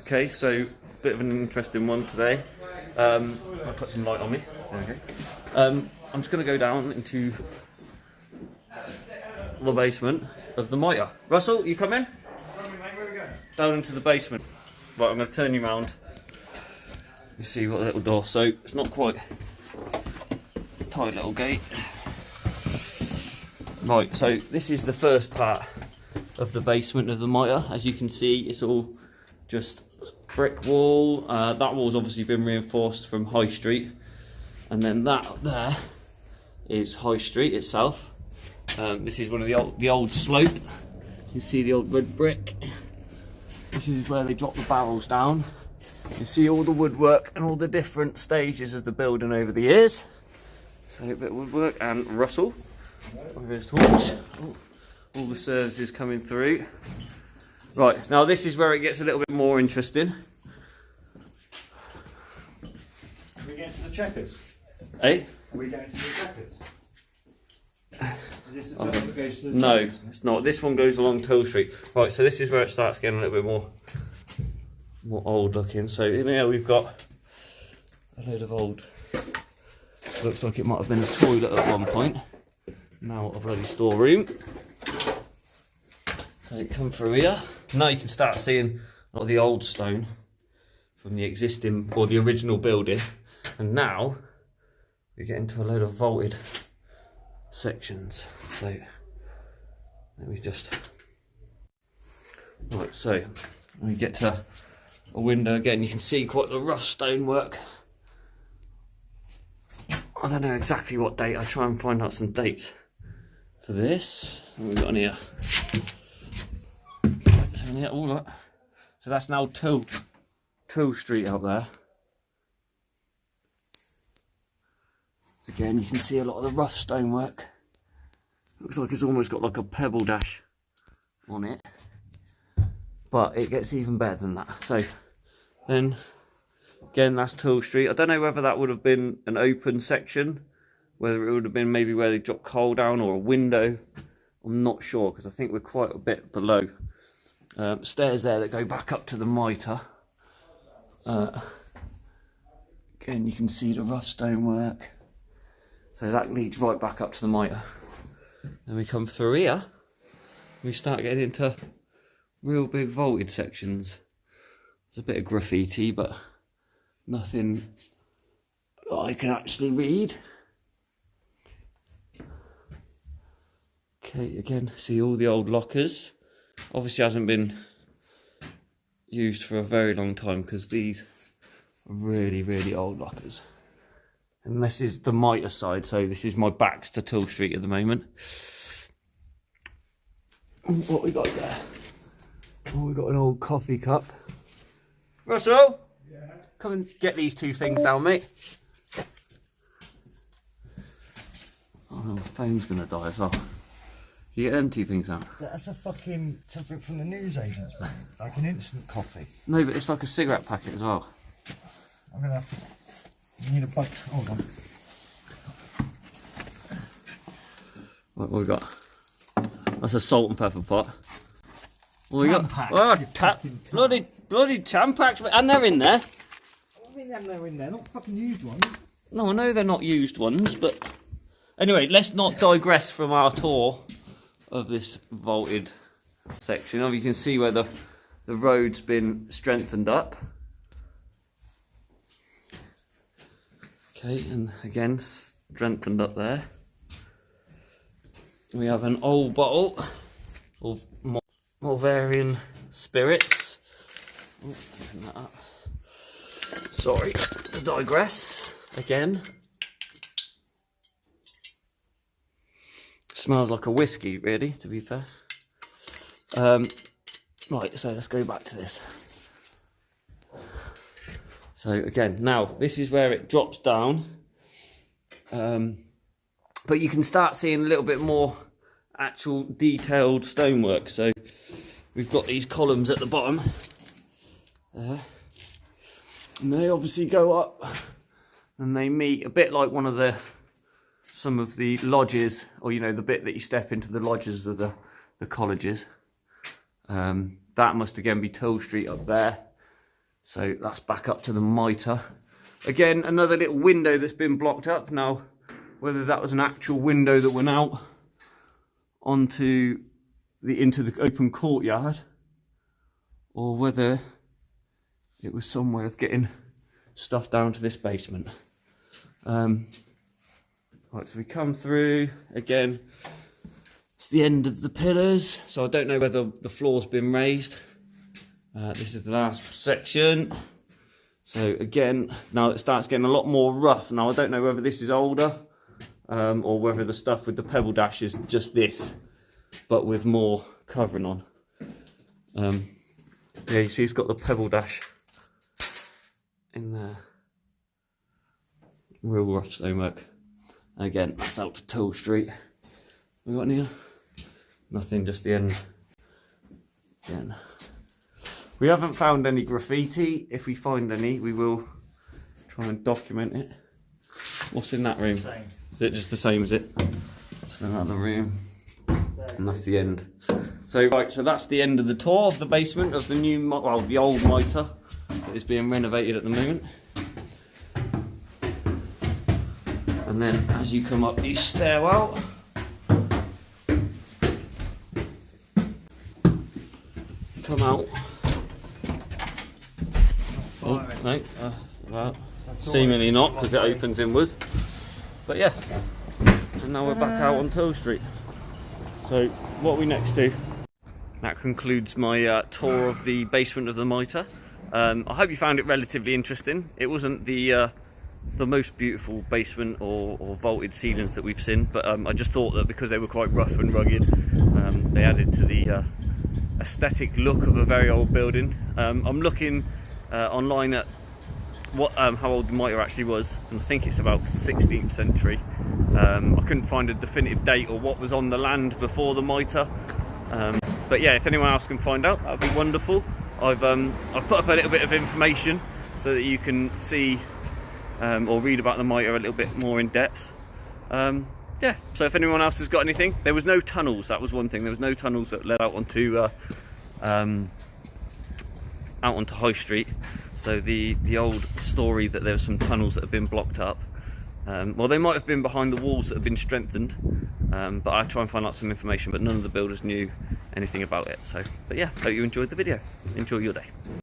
Okay, so bit of an interesting one today. I'll put some light on me. There we go. I'm just going to go down into the basement of the Mitre. Russell, you come in? Where are we going? Down into the basement. Right, I'm going to turn you round. You see what little door. So it's not quite a tight little gate. Right, so this is the first part of the basement of the Mitre. As you can see, it's all just brick wall. That wall's obviously been reinforced from High Street, and then that up there is High Street itself. This is one of the old slope. You can see the old red brick. This is where they drop the barrels down. You can see all the woodwork and all the different stages of the building over the years. So a bit of woodwork, and Russell with his torch. All the services coming through. Right, now this is where it gets a little bit more interesting. Are we getting to the checkers? Eh? Are we getting to the checkers? Is this the tunnel that goes to the No, checkers? it's not. This one goes along Till Street. Right, so this is where it starts getting a little bit more old looking. So in here we've got a load of old, looks like it might have been a toilet at one point. Now a bloody storeroom. So you come through here. Now you can start seeing a lot of the old stone from the existing or the original building. And now we get into a load of vaulted sections. So let me just, right, so when we get to a window again, you can see quite the rough stonework. I don't know exactly what date. I try and find out some dates for this. What have we got on here? Yeah, all that. So that's now Till Street up there. Again, you can see a lot of the rough stonework. Looks like it's almost got like a pebble dash on it. But it gets even better than that. So then, again, that's Till Street. I don't know whether that would have been an open section, whether it would have been maybe where they dropped coal down or a window. I'm not sure, because I think we're quite a bit below. Stairs there that go back up to the Mitre. Again, you can see the rough stonework. So that leads right back up to the Mitre. Then we come through here. We start getting into real big vaulted sections. There's a bit of graffiti, but nothing that I can actually read. Okay, again, see all the old lockers. Obviously hasn't been used for a very long time, because these are really, really old lockers. And this is the Mitre side, so this is my backs to Till Street at the moment. What we got there? Oh, we got an old coffee cup. Russell, yeah. Come and get these two things down, mate. Oh, my phone's gonna die as well. You get them two things out. That's a fucking something from the newsagents, man. Like an instant coffee. No, but it's like a cigarette packet as well. I'm gonna have to. You need a bug. Hold on. What we got? That's a salt and pepper pot. What we got? Tampax, Oh, bloody Tampax, and they're in there. I mean, they're in there, not fucking used ones. No, I know they're not used ones, but anyway, let's not digress from our tour of this vaulted section. You can see where the road's been strengthened up. Okay, and again strengthened up there. We have an old bottle of Malvarian spirits. Oh, open that up. Sorry to digress again. Smells like a whiskey, really, to be fair. Right, so let's go back to this. So again, now this is where it drops down. But you can start seeing a little bit more actual detailed stonework. So we've got these columns at the bottom. And they obviously go up and they meet a bit like some of the lodges, or you know, the bit that you step into the lodges of the colleges. That must again be Till Street up there. So that's back up to the Mitre. Again, another little window that's been blocked up. Now, whether that was an actual window that went out into the open courtyard, or whether it was some way of getting stuff down to this basement. Right, so we come through again. It's the end of the pillars, so I don't know whether the floor's been raised. This is the last section. So again, now it starts getting a lot more rough. Now I don't know whether this is older or whether the stuff with the pebble dash is just this, but with more covering on. Yeah, you see it's got the pebble dash in there. Real rough stonework. Again, that's out to Toll Street. We got any here? Nothing, just the end. Again. We haven't found any graffiti. If we find any, we will try and document it. What's in that room? Same. Is it just the same as it? Just another room. And that's the end. So right, so that's the end of the tour of the basement of the new, well, the old Mitre that is being renovated at the moment. And then as you come up these stairwell, you come out. Oh, no, well, seemingly not, because it opens inward. But yeah, and now we're back out on Toll Street. So what are we next to? That concludes my tour of the basement of the Mitre. I hope you found it relatively interesting. It wasn't the most beautiful basement or vaulted ceilings that we've seen, but I just thought that because they were quite rough and rugged, they added to the aesthetic look of a very old building. I'm looking online at what how old the Mitre actually was, and I think it's about 16th century. I couldn't find a definitive date or what was on the land before the Mitre, but yeah, if anyone else can find out, that would be wonderful. I've put up a little bit of information so that you can see or read about the Mitre a little bit more in depth. Yeah, so if anyone else has got anything, there was no tunnels. That was one thing. There was no tunnels that led out onto High Street. So the old story that there were some tunnels that have been blocked up. Well, they might have been behind the walls that have been strengthened, but I try and find out some information. But none of the builders knew anything about it. So, but yeah, hope you enjoyed the video. Enjoy your day.